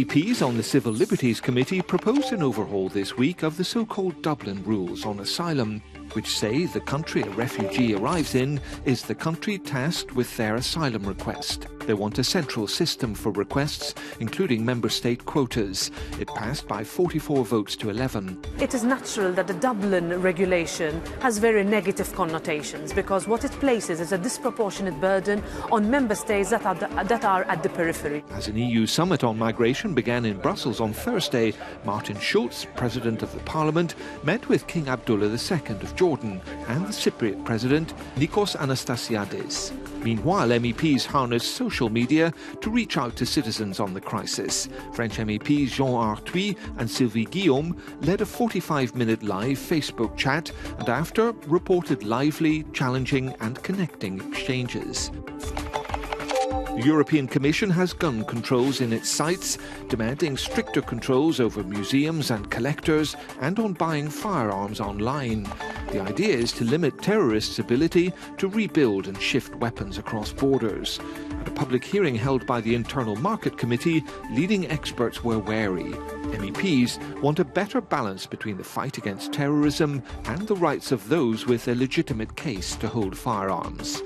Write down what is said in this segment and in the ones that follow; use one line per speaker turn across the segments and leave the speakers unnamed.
MEPs on the Civil Liberties Committee proposed an overhaul this week of the so-called Dublin rules on asylum, which say the country a refugee arrives in is the country tasked with their asylum request. They want a central system for requests, including member state quotas. It passed by 44 votes to 11.
It is natural that the Dublin regulation has very negative connotations because what it places is a disproportionate burden on member states that are at the periphery.
As an EU summit on migration began in Brussels on Thursday, Martin Schulz, President of the Parliament, met with King Abdullah II of Jordan and the Cypriot President, Nikos Anastasiades. Meanwhile, MEPs harnessed social media to reach out to citizens on the crisis. French MEPs Jean Arthuis and Sylvie Guillaume led a 45-minute live Facebook chat and after reported lively, challenging and connecting exchanges. The European Commission has gun controls in its sights, demanding stricter controls over museums and collectors and on buying firearms online. The idea is to limit terrorists' ability to rebuild and shift weapons across borders. At a public hearing held by the Internal Market Committee, leading experts were wary. MEPs want a better balance between the fight against terrorism and the rights of those with a legitimate case to hold firearms.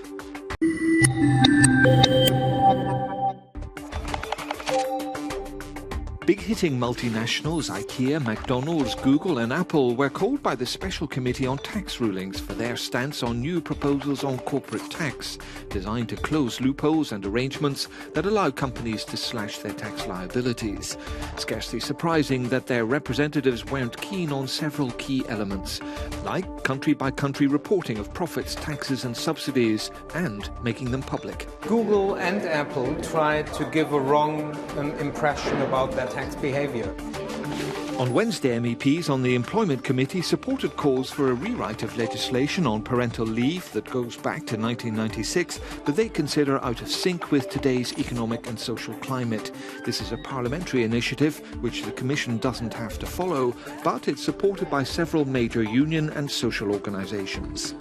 Big-hitting multinationals IKEA, McDonald's, Google and Apple were called by the Special Committee on Tax Rulings for their stance on new proposals on corporate tax, designed to close loopholes and arrangements that allow companies to slash their tax liabilities. Scarcely surprising that their representatives weren't keen on several key elements, like country-by-country reporting of profits, taxes and subsidies, and making them public.
Google and Apple tried to give a wrong impression about their tax behavior.
On Wednesday, MEPs on the Employment Committee supported calls for a rewrite of legislation on parental leave that goes back to 1996, but they consider out of sync with today's economic and social climate. This is a parliamentary initiative which the Commission doesn't have to follow, but it's supported by several major union and social organisations.